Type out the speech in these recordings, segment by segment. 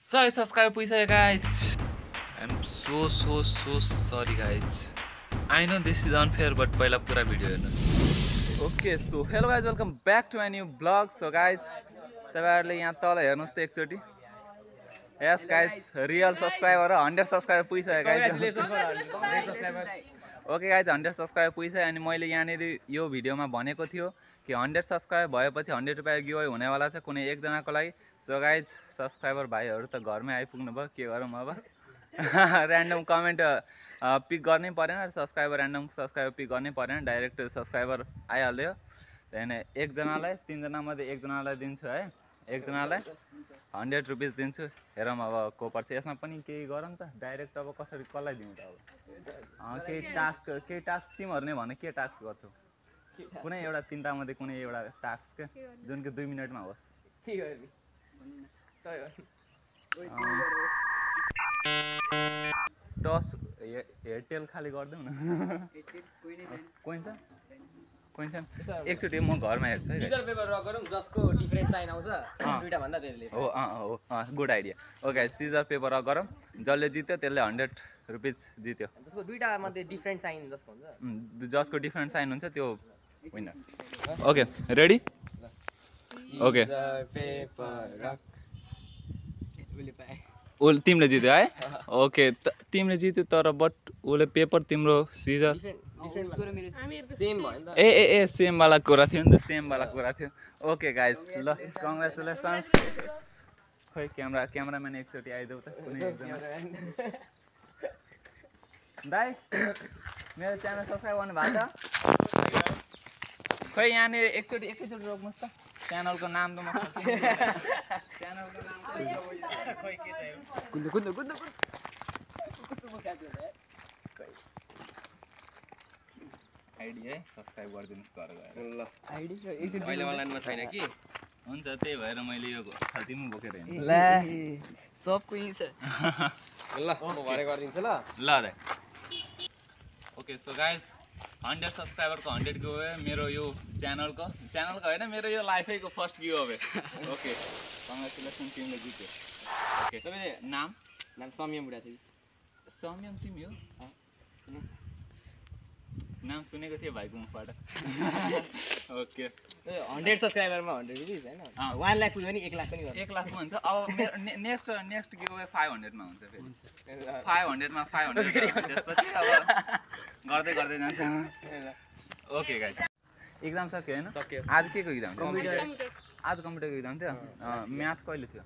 100 subscriber पुगिसक्यो guys. I am so sorry guys. I know this is unfair but पहिला पुरा video हेर्नुहोस्। Okay so hello guys, welcome back to my new blog. So guys तपाईँहरूले यहाँ तल हेर्नुहोस् त एकचोटि। Yes guys, real subscriber 100 subscriber पुगिसक्यो गाइज। ओके गाइज, 100 सब्सक्राइबर पुगिसक्यो। अनि मैले यहाँनिर यो भिडियोमा भनेको थियो कि 100 सब्सक्राइबर भएपछि 100 रुपियाँ गिभअवे हुनेवाला छ कुनै एकजनाको लागि। सो गाइज, सब्सक्राइबर भाइहरू त घरमै आइपुग्नु भयो, के गरौँ अब। ऱ्यान्डम कमेन्ट पिक गर्नै परेन, ऱ्यान्डम सब्सक्राइबर पिक गर्नै परेन, डाइरेक्ट सब्सक्राइबर आइहाल्यो। त्यहाँदेखि एकजनालाई, 3 जनामध्ये एकजनालाई दिन्छु है। एकजनालाई 100 रुपिस दिन्छु। हेरौँ अब को पर्छ। यसमा पनि केही गरौँ त, डाइरेक्ट अब कसरी कसलाई दिउँ त अब। केही टास्क तिमीहरू नै भने के टास्क गर्छौ? कुनै एउटा 3टा मध्ये कुनै एउटा टास्क के जुन कि 2 मिनटमा होस्। टस हेयरटेल खाली गरिदेऊ न। कोइन छ एकचोटि म घरमा हेर्छु है। सिजर पेपर रक गरौँ जसको डिफरेन्ट साइन आउँछ दुईटा भन्दा त्यसले हो good idea. Okay, scissor paper rock गरौँ, जसले जित्यो त्यसले 100 रुपिस जित्यो। जसको दुईटा मध्ये डिफरेन्ट साइन जसको हुन्छ, जसको डिफरेन्ट साइन हुन्छ त्यो winner. Okay ready? Okay, paper rock उसले तिमीले जित्यो है। ओके तिमीले जित्यो, तर बट उसले पेपर तिम्रो सिजर सेम भयो नि त। ए सेम वाला कुरा थियो नि त, सेम वाला कुरा थियो। ओके गाइज, ल कङ्ग्रेचुलेसन्स। खोइ क्यामराम्यान एकचोटि आइदेऊ त कुनै एकजना। दाइ मेरो च्यानल सब्सक्राइब गर्नु भएको छ? खोइ यहाँनिर एकैचोटि रोक्नुहोस् त। च्यानलको नाम त म च्यानलको नाम खोइ के चाहिँ आइडी है, सब्सक्राइब गरिदिनुहोस् घर गएर। ल आइडी अहिले अनलाइनमा छैन कि, हुन्छ त्यही भएर मैले यो छातीमा बोकेर हिँड्छु। ल सबको यही छ। ल म भरे गरिदिन्छु ल। ल रे। ओके सो गाइज, 100 सब्सक्राइबरको 100 गिभअवे मेरो यो च्यानलको होइन, मेरो यो लाइफैको फर्स्ट गिभअवे। ओके कङ्ग्रेचुलेसन, तिमीले जित्यो। ओके तपाईँ नाम समियम बुढा थियो। सौम्यम तिमी हो? नाम सुनेको थियो भाइको मुखबाट। ओके 100 सब्सक्राइबरमा 100 रुपिस होइन, 1 लाख पुग्यो भने 1 लाख पनि 1 लाख हुन्छ। अब नेक्स्ट गिभअवे 500मा हुन्छ फेरि। 500मा 500 त्यसपछि अब गर्दै जान्छ। ओके गाइस, एक्जाम सक्यो होइन? सक्यो। आज के को एक्जाम थियो? कम्प्युटर। आज कम्प्युटरको एक्जाम थियो। म्याथ कहिले थियो?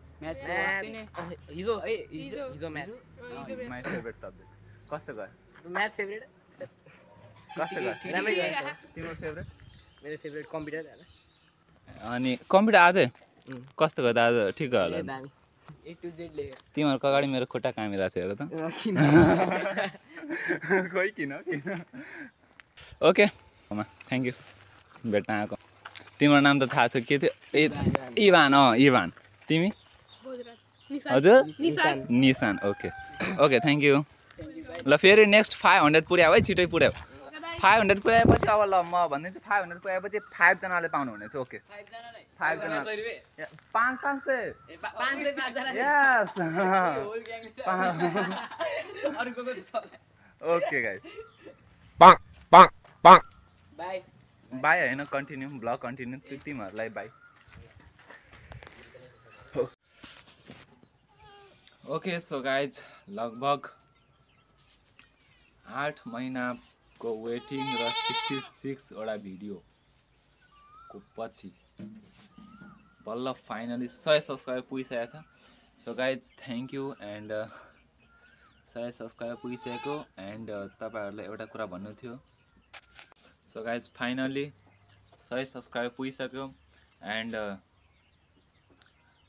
हिजो म्याथ। My favourite subject. कस्तो गयो? Math favourite. कस्तो गयो? राम्रै गयो। तिम्रो फेभरेट? मेरो फेभरेट कम्प्युटर हैन। अनि कम्प्युटर आजै कस्तो गयो त? आज ठिक गयो होला? दामी A to Z लेख्यो। तिमीहरूको अगाडि मेरो खुट्टा कामिरहेको छ हेर त। किन? खोइ किन? ओके थ्याङ्क यू भेट्न आएको। तिम्रो नाम त थाहा छ के थियो? इभान। इभान। तिमी? हजुर निशान। Okay thank you. ल फेरि नेक्स्ट 500 पुर्याऊ है, छिटै पुर्याऊ। 500 पुर्याएपछि अब ल म भनिदिन्छु, 500 पुर्याएपछि 5 जनाले पाउनुहुनेछ। ओके 5 जना 500 यस। ओके गाइस, बाई होइन, कन्टिन्यू ब्लग कन्टिन्यू। तिमीहरूलाई बाई। ओके सो गाइज, लगभग 8 महिनाको वेटिङ र 66 वटा भिडियोको पछि बल्ल फाइनली 100 सब्सक्राइबर पुगिसकेको छ। So guys thank you. And 100 subscriber पुगिसकेको। एन्ड तपाईँहरूलाई एउटा कुरा भन्नु थियो। सो गाइज फाइनली 100 सब्सक्राइबर पुगिसक्यो। एन्ड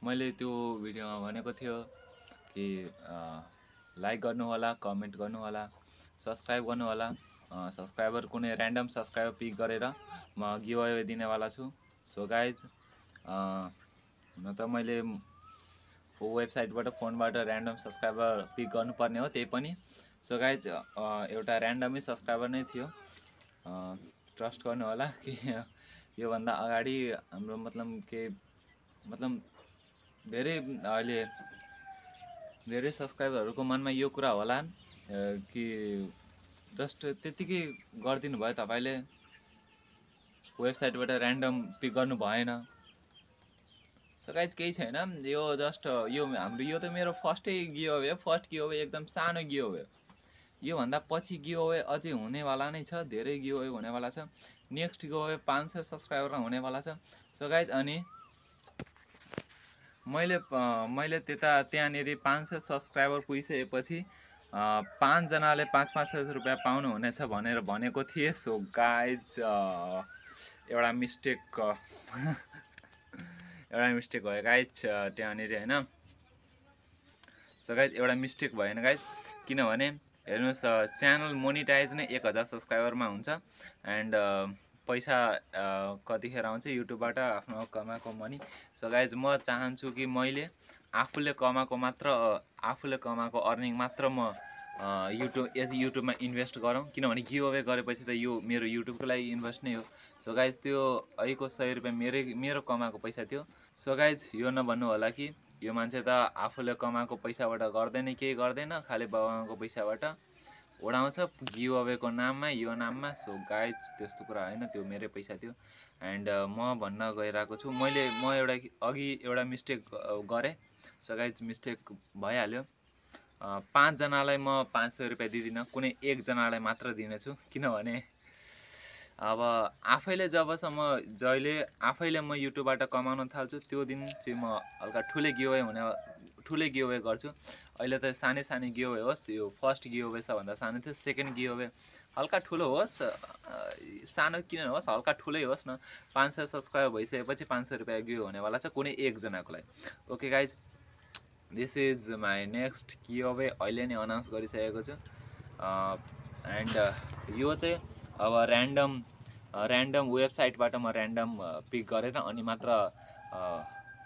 मैले त्यो भिडियोमा भनेको थियो कि लाइक गर्नु होला, कमेन्ट गर्नु होला, सब्सक्राइब गर्नु होला। सब्सक्राइबर कुनै ऱ्यान्डम सब्सक्राइबर पिक गरेर म गिभअवे दिनेवाला छु। सो गाइज हुन त मैले वेबसाइटबाट फोनबाट ऱ्यान्डम सब्सक्राइबर पिक गर्नुपर्ने हो, त्यही पनि। सो गाइज एउटा ऱ्यान्डमै सब्सक्राइबर नै थियो। ट्रस्ट गर्नु होला कि योभन्दा अगाडि हाम्रो मतलब धेरै अहिले धेरै सब्सक्राइबरहरूको मनमा यो कुरा होला कि जस्ट त्यतिकै गरिदिनु भयो तपाईँले, वेबसाइटबाट ऱ्यान्डम पिक गर्नु भएन। सो गाइज केही छैन, यो जस्ट यो हाम्रो यो त मेरो फर्स्टै गिभअवे हो, फर्स्ट गिभअवे एकदम सानो गिभअवे हो। योभन्दा पछि गिभअवे अझै हुनेवाला नै छ, धेरै गिभअवे हुनेवाला छ। नेक्स्ट गिभअवे 500 सब्सक्राइबरमा हुनेवाला छ। सो गाइज अनि मैले त्यहाँनिर 500 सब्सक्राइबर पुगिसकेपछि 5 जनाले 500 रुपियाँ पाउनुहुनेछ भनेर भनेको थिएँ। सो गाइज एउटा मिस्टेक भयो गाइज त्यहाँनिर होइन। सो गाइज एउटा मिस्टेक भएन गाइज, किनभने हेर्नुहोस् च्यानल मोनिटाइज नै 1000 सब्सक्राइबरमा हुन्छ। एन्ड पैसा कतिखेर आउँछ युट्युबबाट आफ्नो कमाएको मनी। सो गाइज म चाहन्छु कि मैले आफूले कमाएको अर्निङ मात्र म युट्युबमा इन्भेस्ट गरौँ, किनभने गिभअवे गरेपछि त यो मेरो युट्युबको लागि इन्भेस्ट नै हो। सो गाइज त्यो अहिलेको 100 रुपियाँ मेरो कमाएको पैसा थियो। सो गाइज यो नभन्नु होला कि यो मान्छे त आफूले कमाएको पैसाबाट गर्दैन, केही गर्दैन, खालि बाबाको पैसाबाट उडाउँछ गिभअवेको नाममा, यो नाममा। सो गाइज त्यस्तो कुरा होइन, त्यो मेरै पैसा थियो। एन्ड म भन्न गइरहेको छु म अघि एउटा मिस्टेक गरेँ। सो गाइज मिस्टेक भइहाल्यो। 5 जनालाई म 500 रुपियाँ दिँदिनँ, कुनै 1 जनालाई मात्र दिनेछु। किनभने अब जहिले म युट्युबबाट कमाउन थाल्छु त्यो दिन चाहिँ म हल्का ठुलै गिभअवे गर्छु। अहिले त सानै गिभअवे होस्, यो फर्स्ट गिभअवे सबभन्दा सानो थियो। सेकेन्ड गिभअवे हल्का ठुलो होस्, सानो किन होस्, हल्का ठुलै होस् न। 500 सब्सक्राइबर भइसकेपछि 500 रुपियाँ गिभअवे हुनेवाला छ कुनै 1 जनाको लागि। Okay guys, this is my next giveaway, अहिले नै अनाउन्स गरिसकेको छु। एन्ड यो चाहिँ अब ऱ्यान्डम वेबसाइटबाट म ऱ्यान्डम पिक गरेर अनि मात्र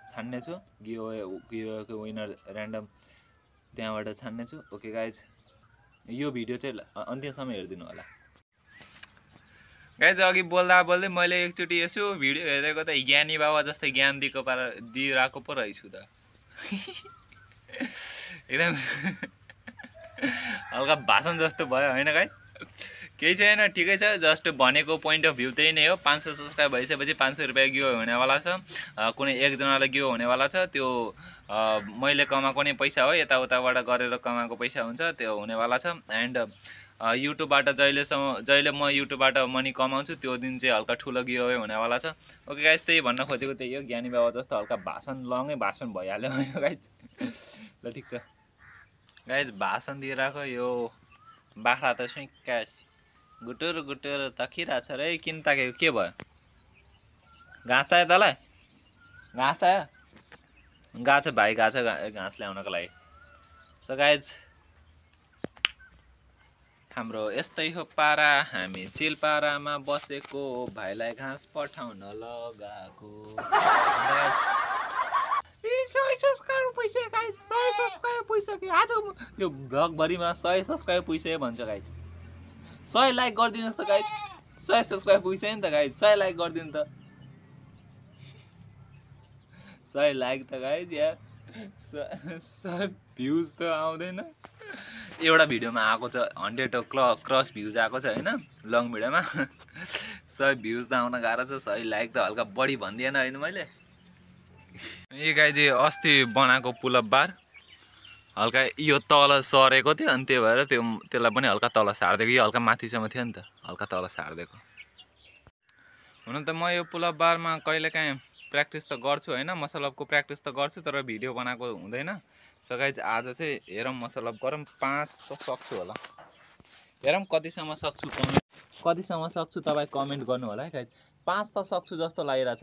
छान्ने छु। गिभअवेको विनर ऱ्यान्डम त्यहाँबाट छान्ने छु। ओके गाइज, यो भिडियो चाहिँ अन्त्यसम्म हेरिदिनु होला। गाइज अघि बोल्दा मैले एकचोटि यसो भिडियो हेरेको त ज्ञानी बाबा जस्तै ज्ञान दिइरहेको पो रहेछु त। एकदम हल्का भाषण जस्तो भयो होइन गाइज। केही छैन, ठिकै छ, जस्ट भनेको पोइन्ट अफ भ्यू त्यही नै हो। 500 सब्सक्राइब भइसकेपछि 500 रुपियाँ गिभअवे हुनेवाला छ, कुनै 1 जनालाई गिभअवे हुनेवाला छ। त्यो मैले कमाएको नै पैसा हो, यताउताबाट गरेर कमाएको पैसा हुन्छ, त्यो हुनेवाला छ। एन्ड युट्युबबाट जहिले म युट्युबबाट मनी कमाउँछु त्यो दिन चाहिँ हल्का ठुलो गिभअवे हुनेवाला छ। ओके गाइज, त्यही भन्न खोजेको त्यही हो। ज्ञानी बाबा जस्तो हल्का लङै भाषण भइहाल्यो होइन गाइज। ल ठिक छ गाइज, भाषण दिइरहेको यो बाख्रा त सुइक्कास गुटुर तकिरहेको छ रे। किन ताकेको, के भयो? घाँस चाहियो तँलाई? घाँस चाहियो? गएको छ भाइ, गएको छ घाँस ल्याउनको लागि। सो गाइज हाम्रो यस्तै हो पारा, हामी चिल पारामा बसेको, भाइलाई घाँस पठाउन लगाएको। 100 सब्सक्राइबर पुगिसक्यो गाइज, 100 सब्सक्राइबर पुगिसक्यो। आज यो भ्लगभरिमा 100 सब्सक्राइबर पुगिसक्यो भन्छ गाइज। 100 लाइक गरिदिनुहोस् त गाइज, 100 सब्सक्राइबर पुगिसक्यो नि त गाइज, 100 लाइक गरिदिनु त। 100 लाइक त गाइज यार, 100 भ्युज त आउँदैन। एउटा भिडियोमा आएको छ 100 क्रस भ्युज आएको छ होइन, लङ भिडियोमा। 100 भ्युज त आउन गाह्रो छ, 100 लाइक त हल्का बढी भनिदिएन होइन मैले। ए गाइज अस्ति बनाएको पुलअप बार हल्का यो तल सरेको थियो, अनि त्यही भएर त्यसलाई पनि हल्का तल सारिदिएको। यो हल्का माथिसम्म थियो नि त, हल्का तल सारिदिएको। हुन त म यो पुलअप बारमा कहिलेकाहीँ प्र्याक्टिस त गर्छु होइन, मसलअपको प्र्याक्टिस त गर्छु, तर भिडियो बनाएको हुँदैन। सो गाइज आज चाहिँ हेरौँ मसलअप गरौँ, 5 त सक्छु होला, हेरौँ कतिसम्म सक्छु तपाईँ कमेन्ट गर्नु होला है गाइज। 5 त सक्छु जस्तो लागिरहेछ।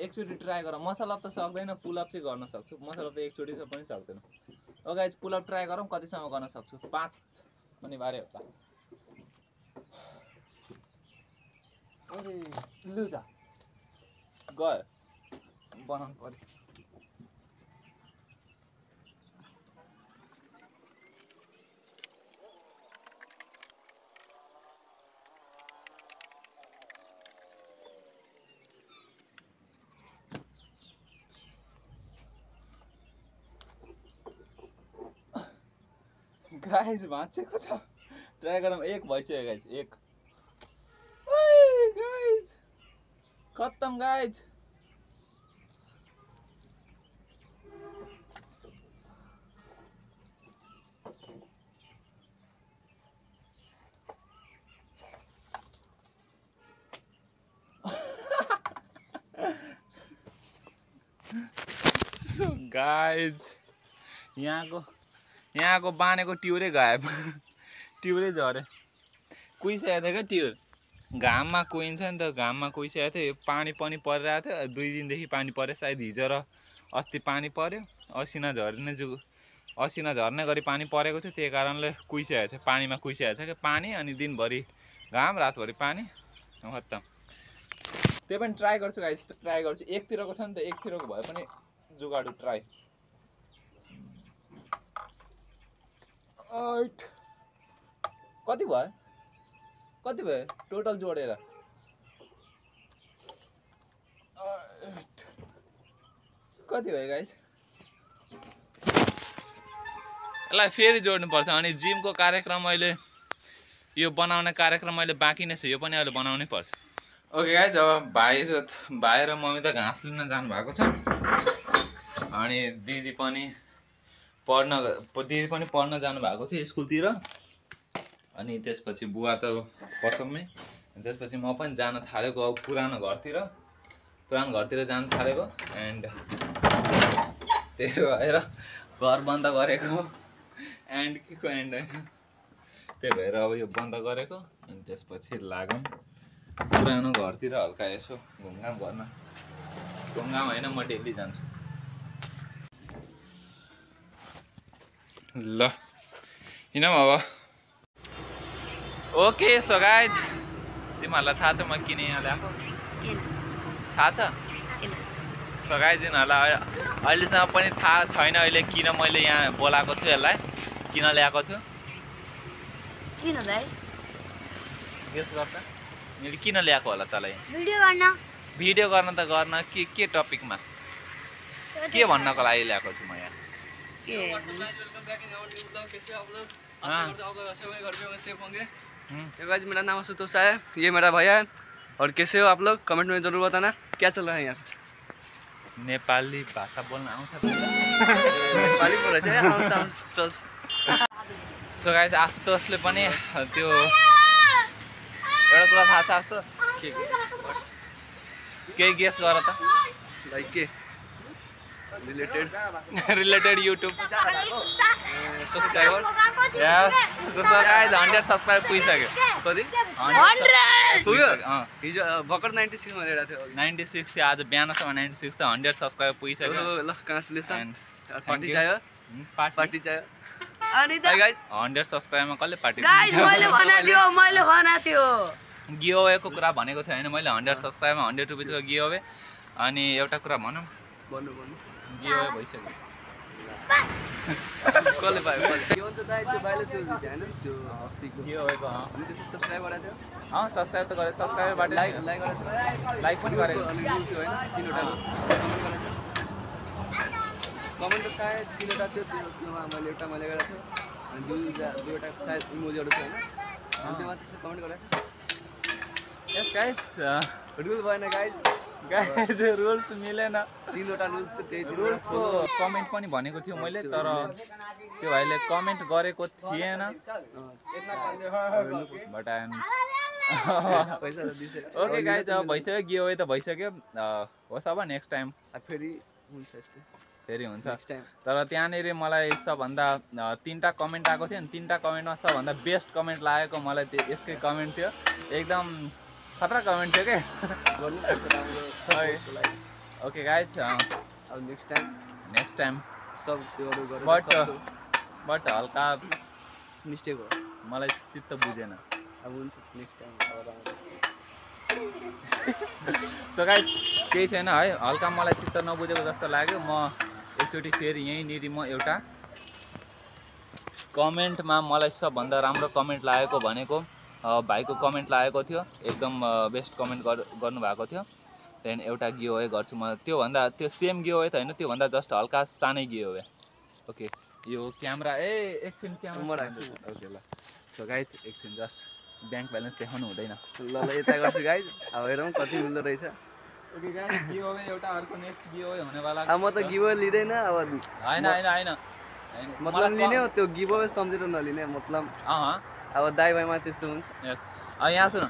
एकचोटि ट्राई गरौँ। मसलअप त सक्दैन, पुलअप चाहिँ गर्न सक्छु। मसलअप त एकचोटि पनि सक्दैन। ओ गाइज पुलअप ट्राई गरौँ कतिसम्म गर्न सक्छु। 5 अनिवार्य होला। लु जा गयो, बनाउनु पर्यो। गाइज भाँचेको छ ट्राई गरौँ एक भइसक्यो गाइज एक गाइज खत्तम गाइज सो गाइज यहाँको बानेको ट्युरै गायब ट्युरै झऱ्यो कुहिसकेको थियो क्या ट्युर घाममा कुहिन्छ नि त घाममा कुहिसकेको थियो पानी पनि परिरहेको थियो 2 दिनदेखि पानी पऱ्यो सायद हिजो र अस्ति पानी पऱ्यो असिना झर्ने गरी पानी परेको थियो त्यही कारणले कुहिसकेको छ पानीमा कुहिसकेको छ क्या पानी अनि दिनभरि घाम रातभरि पानी खत्तम त्यो पनि ट्राई गर्छु गाइस ट्राई गर्छु एकतिरको छ नि त एकतिरको भए पनि जुगाडु ट्राई कति भयो टोटल जोडेर कति भयो गाइस यसलाई फेरि जोड्नुपर्छ अनि जिमको कार्यक्रम अहिले यो बनाउने कार्यक्रम अहिले बाँकी नै छ यो पनि अहिले बनाउनै पर्छ ओके गाइस अब भाइ र मम्मी त घाँस लिन जानु भएको छ अनि दिदी पनि पढ्न जानु भएको छ स्कुलतिर अनि त्यसपछि बुवा त पसलमै त्यसपछि म पनि जान थालेको अब पुरानो घरतिर जान थालेको एन्ड त्यही भएर घर बन्द गरेको एन्ड के को एन्ड होइन त्यही भएर अब यो बन्द गरेको अनि त्यसपछि लागौँ पुरानो घरतिर हल्का यसो घुमघाम गर्न घुमघाम होइन म डेली जान्छु ल हिँडौँ अब ओके सो गाइज तिमीहरूलाई थाहा छ म किन यहाँ ल्याएको थाहा छ सो गाइज यिनीहरूलाई अहिलेसम्म पनि थाहा छैन अहिले किन मैले यहाँ बोलाएको छु यसलाई किन ल्याएको छु किन भाइ गेस गर्दा मैले किन ल्याएको होला तँलाई भिडियो गर्न त गर्न के टपिकमा के भन्नको लागि ल्याएको छु म यहाँ गाइस मेरा नाम आशुतोष है ये मेरा भैया है और कैसे हो आप लोग कमेंट में जरूर बताना क्या चल रहा है यहाँ नेपाली भाषा बोल्न आउँछ नेपाली बोलेछ आउँछ चल्छ सो गाइस आशुतोषले पनि त्यो एउटा कुरा थाहा छ आशुतोष के गेस गर त लाइक के रिलेटेड YouTube सब्सक्राइबर यस दोस्तों गाइस 100 सब्सक्राइब पुगिसक्यो कति 100 पुग्यो हिजो भर्खर 96 मा लिएर थियो 96 थियो आज बिहानसम्म 96 त 100 सब्सक्राइब पुगिसक्यो ल कन्ग्रेचुलेसन पार्टी चाहियो पार्टी चाहियो अनि त गाइस 100 सब्सक्राइबमा कसले पार्टी गाइस मैले भना थियो गिभअवेको कुरा भनेको थियो हैन मैले 100 सब्सक्राइबमा 100 रुपैयाँको गिभअवे अनि एउटा कुरा भनौँ भन्नु गिभअवे भइसक्यो कसले पायो के भन्छ दाइ त्यो भाइले त्यो हैन त्यो अस्तिको गिभअवेको अनि त्यसको सब्स्क्राइब गरेको थियो सब्सक्राइब त गरे सब्सक्राइबबाट लाइक गरेको थियो लाइक पनि गरेको अनि रुल थियो हैन तीनवटा कमेन्ट त सायद तीनवटा थियो त्योमा मैले एउटा मैले गरेको थियो अनि दुईवटा सायद इमोजीहरु थियो हैन अनि त्यसमा त्यसले कमेन्ट गरेको यस गाइस रुल भएन गाइस रुल्स मिलेन तीनवटा रुल्स थियो त्यही रुल्सको कमेन्ट पनि भनेको थियो मैले तर त्यो भाइले कमेन्ट गरेको थिएन बट आई एम पैसा दिसे ओके गाइस अब भइसक्यो गिभअवे त भइसक्यो होस् अब नेक्स्ट टाइम फेरि हुन्छ यस्तो फेरि हुन्छ नेक्स्ट टाइम तर त्यहाँनिर मलाई सबभन्दा 3टा कमेन्ट आएको थियो नि 3टा कमेन्टमा सबभन्दा बेस्ट कमेन्ट लागेको मलाई यसकै कमेन्ट थियो एकदम खतरा कमेन्ट थियो के ओके गाइस अब नेक्स्ट टाइम सब त्योहरू गरेर बट हल्का मिस्टेक हो मलाई चित्त बुझेन अब हुन्छ नेक्स्ट टाइम सो गाइस केही छैन है हल्का मलाई चित्त नबुझेको जस्तो लाग्यो म एकचोटि फेरि यहीँनिर म एउटा कमेन्टमा मलाई सबभन्दा राम्रो कमेन्ट लागेको भनेको भाइको कमेन्ट लागेको थियो एकदम बेस्ट कमेन्ट गर्नुभएको थियो त्यहाँदेखि एउटा गिभअवे गर्छु म त्यो सेम गिभअवे त होइन त्योभन्दा जस्ट हल्का सानै गिभअवे ओके यो क्यामेरा एकछिन क्यामेरा म राख्छु। ओके ल सो गाइज एकछिन जस्ट ब्याङ्क ब्यालेन्स देखाउनु हुँदैन ल यता गर्छु गाइज अब हेरौँ कति मिल्दो रहेछ ओके गाइज गिभअवे एउटा अर्को नेक्स्ट गिभअवे हुनेवाला अब म त गिभअवे लिँदैन अब हैन मतलब लिने हो त्यो गिभअवे सम्झेर नलिने मतलब अब दाइ भाइमा त्यस्तो हुन्छ यस यहाँ सुन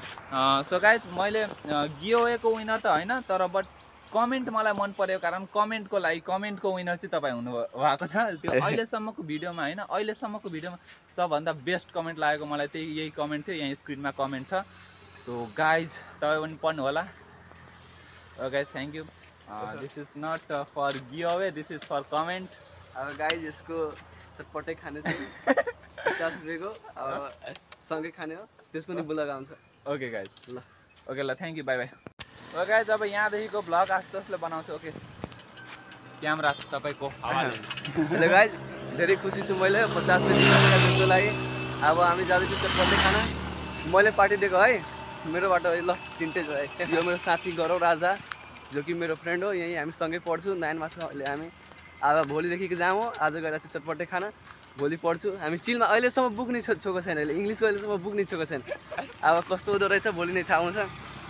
सो गाइज मैले गिभअवेको विनर त होइन तर बट कमेन्ट मलाई मन पऱ्यो कारण कमेन्टको लागि कमेन्टको विनर चाहिँ तपाईँ हुनु भएको छ त्यो अहिलेसम्मको भिडियोमा होइन अहिलेसम्मको भिडियोमा सबभन्दा बेस्ट कमेन्ट लागेको मलाई त्यही यही कमेन्ट थियो यहाँ स्क्रिनमा कमेन्ट छ सो गाइज तपाईँ पनि पढ्नु होला guys thank you this is not for giveaway this is for comment अब गाइज यसको चटपटै खाने छ 50 रुपियाँको अब सँगै खाने हो त्यसको नि बुलक आउँछ ओके गाइज ल ओके ल thank you by by okay guys अब यहाँदेखिको भ्लग आशुतोषले बनाउँछ ओके क्यामेरा तपाईँको ल गाइज धेरै खुसी छु मैले 50 रुपियाँ दिनको लागि अब हामी जाँदैछौँ चटपटै खाना मैले पार्टी दिएको है मेरोबाट ल तिनटै है यो मेरो साथी गौरव राजा जो कि मेरो फ्रेन्ड हो यहीँ हामी सँगै पढ्छौँ 9मा छ अहिले हामी अब भोलिदेखिको जाम हो आज गएर चाहिँ चटपटै खाना भोलि पढ्छु हामी स्टिलमा अहिलेसम्म बुक नै छोएको छैन अहिले इङ्ग्लिसको अहिलेसम्म बुक नै छोएको छैन अब कस्तो हुँदो रहेछ भोलि नै थाहा हुन्छ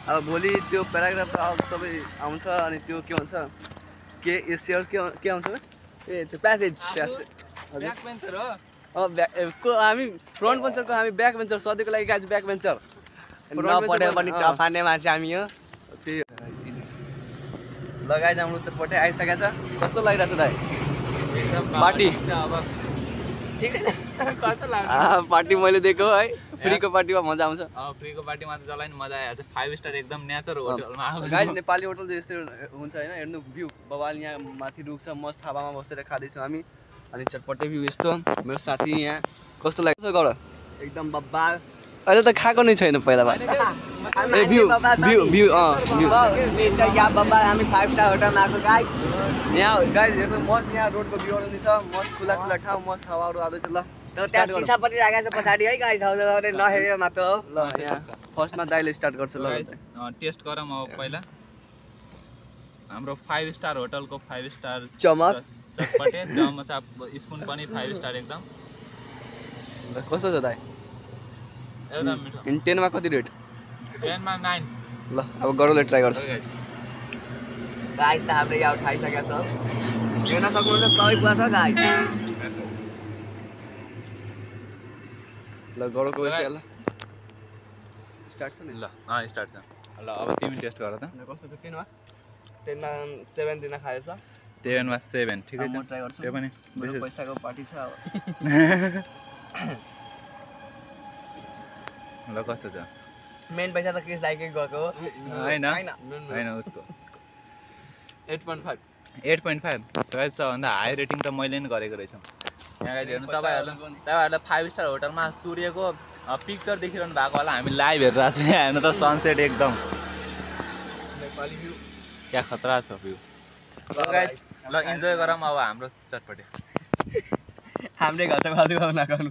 अब भोलि त्यो प्याराग्राफ सबै आउँछ अनि त्यो के भन्छ के एसियर के आउँछ ए त्यो प्यासेज ब्याक बेन्चर हो को हामी फ्रन्ट बेन्चरको हामी ब्याक बेन्चर सधैँको लागि गाइज ब्याक बेन्चर नपढेको पनि टप हान्ने मान्छे हामी हो त्यही लगाइ हाम्रो चटपटै आइसकेको छ कस्तो लागिरहेको छ दाइ एकदम पार्टी अब कस्तो लाग्छ पार्टी मैले दिएको है फ्रीको पार्टीमा मजा आउँछ फ्रीको पार्टीमा त जसलाई नि मजा आइहाल्छ 5 स्टार एकदम नेचर होटलमा आएको गाइज नेपाली होटल चाहिँ यस्तो हुन्छ होइन हेर्नु भ्यू बबाल यहाँ माथि रुख छ मस्त हावामा बसेर खाँदैछौँ हामी अनि चटपटे भ्यू यस्तो मेरो साथी यहाँ कस्तो लाग्छ गौरव एकदम बब्बा अहिले त खाएको नै छैन पहिला ए भ्यू भ्यू भ्यू नेचर या बब्बा हामी 5 स्टार होटलमा आएको गाइस यहाँ गाइज हेर्नु मस्त यहाँ रोडको भ्यूहरू नि छ मस्त खुला खुला ठाउँ मस्त हावाहरू आउँदैछ ल त त्यहाँ सिसा पनि राखेको छ पछाडि है गाइस आउँदै नहेर्यो मात्र हो ल यहाँ फर्स्टमा दाइले स्टार्ट गर्छ ल टेस्ट गरौँ अब पहिला हाम्रो 5 स्टार होटलको 5 स्टार चमच चटपटे चमच स्पुन पनि 5 स्टार एकदम कस्तो छ दाइ एकदम मिठो इन 10 मा कति रेट 10 मा 9 ल अब गरौँले ट्राई गर्छ गाइस त हामीले यहाँ उठाइसकेका छ हेर्न सक्नुहुन्छ सबै कुरा छ गाइस ल गरौँको यसै ल स्टार्ट छ नि ल स्टार्ट छ ल अब तिमी टेस्ट गर त कस्तो छ 10 मा 10 मा 7 दिन खाएछ 10 मा 7 ठिकै म छ ट्राई गर्छु त्यो पनि मेरो पैसाको पार्टी छ अब ल कस्तो छ मेन पैसा त केस दाइकै गएको हो हैन हैन उसको 8.5 8.5 सो गाइस सबभन्दा हाई रेटिङ त मैले नि गरेको रहेछ यहाँ गाइस हेर्नु तपाईहरुलाई 5 स्टार होटलमा सूर्यको पिक्चर देखिरहनु भएको होला हामी लाइभ हेरिरहेको छौँ यहाँ हेर्नु त सनसेट एकदम नेपाली भ्यू क्या खतरा छ भ्यू ल गाइस ल इन्जोय गरौँ अब हाम्रो चटपटे हामीले घर चाहिँ बाजु गाउन गर्नु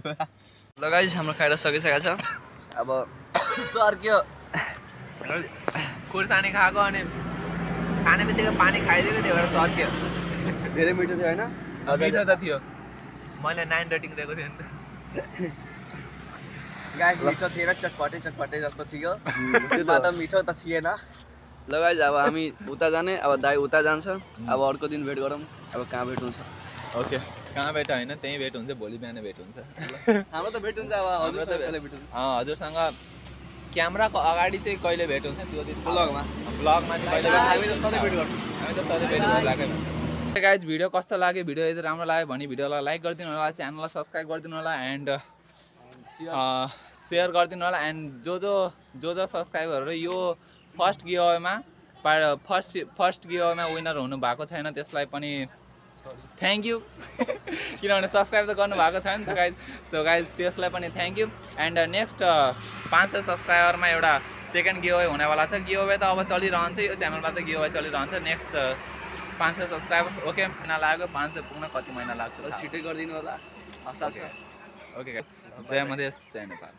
ल गाइस हाम्रो खाएर सकिसकेको छ अब सर्क्यो खुर्सानी खाएको अनि खाने बित्तिकै पानी खाइदिएको त्यही भएर सर्क्यो धेरै मिठो थियो हैन मिठो त थियो मैले 9 रेटिङ दिएको थिएँ नि त गाइस मिठो थिएन चटपटे जस्तो थियो त्यसमा त मिठो त थिएन ल गाइस अब हामी उता जाने अब दाइ उता जान्छ अब अर्को दिन भेट गरौँ अब कहाँ भेट हुन्छ ओके कहाँ भेट होइन त्यहीँ भेट हुन्छ भोलि बिहान भेट हुन्छ हाम्रो त भेट हुन्छ अब हजुरसँग कहिले भेट हुन्छ हजुरसँग क्यामेराको अगाडि चाहिँ कहिले भेट हुन्छ त्यो दिन ब्लगमा चाहिँ कहिले हामी त सधैँ भेट गर्छौँ हामी त सधैँ भेट गरिरहेकै गाइज भिडियो कस्तो लाग्यो भिडियो यदि राम्रो लाग्यो भने भिडियोलाई लाइक गरिदिनु होला च्यानललाई सब्सक्राइब गरिदिनु होला एन्ड सेयर गरिदिनु होला एन्ड जो सब्सक्राइबरहरू यो फर्स्ट गिभअवेमा विनर हुनु भएको छैन त्यसलाई पनि थ्याङ्क यू किनभने सब्सक्राइब त गर्नु भएको छैन नि त गाइज सो गाइज त्यसलाई पनि थ्याङ्क यू एन्ड नेक्स्ट 500 सब्सक्राइबरमा एउटा सेकेन्ड गिभअवे हुनेवाला छ गिभअवे त अब चलिरहन्छ यो च्यानलमा त गिभअवे चलिरहन्छ नेक्स्ट 500 सब्सक्राइबर ओके महिना लाग्यो 500 पुग्न कति महिना लाग्छ छिटै गरिदिनु होला आशा छ ओके जय मधेस जय नेपाल